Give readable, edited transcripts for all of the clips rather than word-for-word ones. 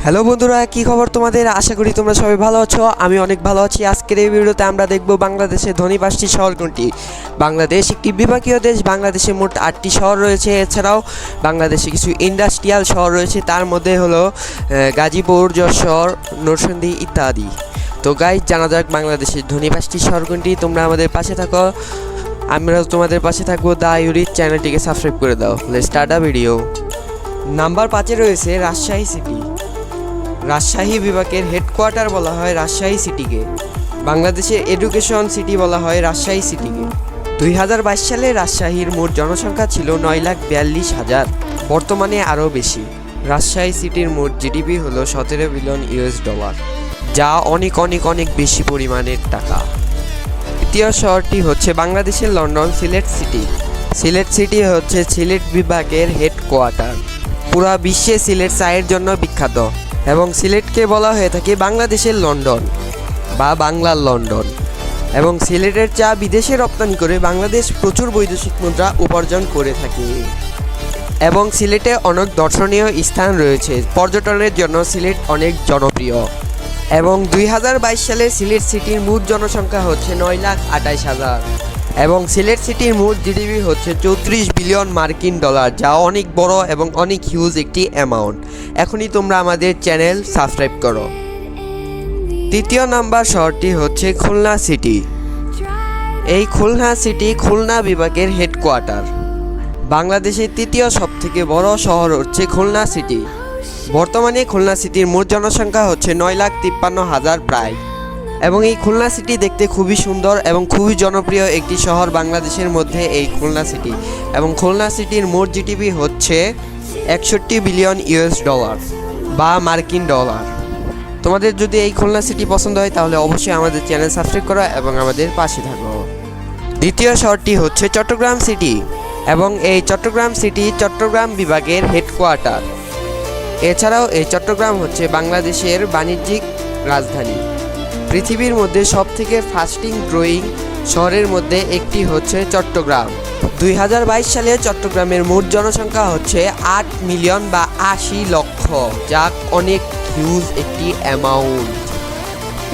Hello বন্ধুরা, কি খবর তোমাদের? আশা করি তোমরা সবাই ভালো আছো। আমি অনেক ভালো আছি। আজকের এই ভিডিওতে আমরা দেখব বাংলাদেশের ধনী 5টি শহর কোনটি। বাংলাদেশ একটি বিভাগীয় দেশ। বাংলাদেশে মোট 8টি শহর রয়েছে। এছাড়াও বাংলাদেশে কিছু ইন্ডাস্ট্রিয়াল শহর রয়েছে, তার মধ্যে হলো গাজীপুর, যশোর, নরসিংদী ইত্যাদি। তো গাইজ, জানা যাক বাংলাদেশের ধনী 5টি শহর কোনটি। তোমরা আমাদের পাশে থাকো, আমরা তোমাদের পাশে থাকবো। দ্য ইউরিথ চ্যানেলটিকে সাবস্ক্রাইব করে দাও। Let's start a video. Number 5-এ রয়েছে রাজশাহী সিটি। রাজশাহী বিভাগের হেডকোয়ার্টার বলা হয় রাজশাহী সিটিকে। বাংলাদেশের এডুকেশন সিটি বলা হয় রাজশাহী সিটিকে। 2022 সালে রাজশাহীর মোট জনসংখ্যা ছিল 9,42,000। বর্তমানে আরও বেশি। রাজশাহী সিটির মোট জিডিপি হলো $17 বিলিয়ন, যা অনেক অনেক অনেক বেশি পরিমাণের টাকা। তৃতীয় শহরটি হচ্ছে বাংলাদেশের London. Sylhet city. Sylhet city হচ্ছে সিলেট বিভাগের হেডকোয়ার্টার। পুরা বিশ্বে সিলেট চায়ের জন্য বিখ্যাত এবং সিলেটকে বলা হয়ে থাকে বাংলাদেশের লন্ডন বা বাংলার লন্ডন। এবং সিলেটের চা বিদেশে রপ্তানি করে বাংলাদেশ প্রচুর বৈদেশিক মুদ্রা উপার্জন করে থাকে। এবং সিলেটে অনেক দর্শনীয় স্থান রয়েছে। পর্যটনের জন্য সিলেট অনেক জনপ্রিয়। এবং 2022 সালে সিলেট সিটির মোট জনসংখ্যা হচ্ছে 9,28,000 এবং সিলেট সিটির মোট জিডিপি হচ্ছে $34 বিলিয়ন, যা অনেক বড় এবং অনেক হিউজ একটি অ্যামাউন্ট। এখনই তোমরা আমাদের চ্যানেল সাবস্ক্রাইব করো। তৃতীয় নাম্বার শহরটি হচ্ছে খুলনা সিটি। এই খুলনা সিটি খুলনা বিভাগের হেডকোয়ার্টার। বাংলাদেশের তৃতীয় সবথেকে বড় শহর হচ্ছে খুলনা সিটি। বর্তমানে খুলনা সিটির মোট জনসংখ্যা হচ্ছে 9,53,000 প্রায়। এবং এই খুলনা সিটি দেখতে খুবই সুন্দর এবং খুবই জনপ্রিয় একটি শহর বাংলাদেশের মধ্যে এই খুলনা সিটি। এবং খুলনা সিটির মোট জিডিপি হচ্ছে $61 বিলিয়ন বা মার্কিন ডলার। তোমাদের যদি এই খুলনা সিটি পছন্দ হয় তাহলে অবশ্যই আমাদের চ্যানেল সাবস্ক্রাইব করো এবং আমাদের পাশে থাকো। দ্বিতীয় শহরটি হচ্ছে চট্টগ্রাম সিটি এবং এই চট্টগ্রাম সিটি চট্টগ্রাম বিভাগের হেডকোয়ার্টার। এছাড়াও এই চট্টগ্রাম হচ্ছে বাংলাদেশের বাণিজ্যিক রাজধানী। পৃথিবীর মধ্যে সবথেকে ফাস্টিং গ্রোয়িং শহরের মধ্যে একটি হচ্ছে চট্টগ্রাম। 2022 সালে চট্টগ্রামের মোট জনসংখ্যা হচ্ছে 8 মিলিয়ন বা 80 লক্ষ, যা অনেক হিউজ একটি অ্যামাউন্ট।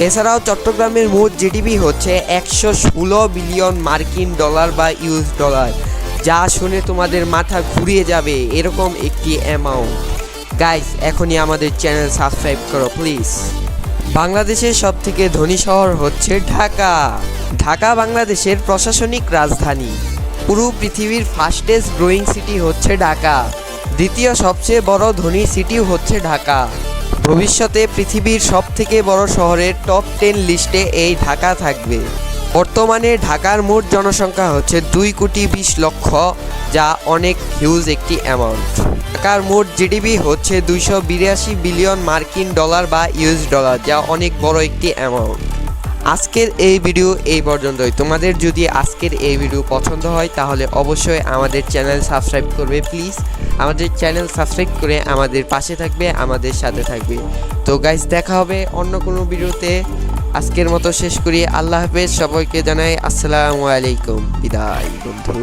এছাড়াও চট্টগ্রামের মোট জিডিপি হচ্ছে $116 বিলিয়ন বা ইউএস ডলার, যা শুনে তোমাদের মাথা ঘুরিয়ে যাবে এরকম একটি অ্যামাউন্ট। গাইস, এখনই আমাদের চ্যানেল সাবস্ক্রাইব করো প্লিজ। বাংলাদেশের সবথেকে ধনী শহর হচ্ছে ঢাকা। ঢাকা বাংলাদেশের প্রশাসনিক রাজধানী। পুরো পৃথিবীর ফাস্টেস্ট গ্রোয়িং সিটি হচ্ছে ঢাকা। দ্বিতীয় সবচেয়ে বড় ধনী সিটিও হচ্ছে ঢাকা। ভবিষ্যতে পৃথিবীর সবথেকে বড় শহরের টপ 10 লিস্টে এই ঢাকা থাকবে। বর্তমানে ঢাকার মোট জনসংখ্যা হচ্ছে 2,20,00,000, যা অনেক হিউজ একটি অ্যামাউন্ট। ঢাকার মোট জিডিপি হচ্ছে $282 বিলিয়ন বা ইউএস ডলার, যা অনেক বড় একটি অ্যামাউন্ট। আজকের এই ভিডিও এই পর্যন্তই। তোমাদের যদি আজকের এই ভিডিও পছন্দ হয় তাহলে অবশ্যই আমাদের চ্যানেল সাবস্ক্রাইব করবে প্লিজ। আমাদের চ্যানেল সাবস্ক্রাইব করে আমাদের পাশে থাকবে, আমাদের সাথে থাকবে। তো গাইস, দেখা হবে অন্য কোনো ভিডিওতে। আজকের মতো শেষ করি। আল্লাহ হাফেজ। সবাইকে জানাই আসসালামু আলাইকুম। বিদায় বন্ধু।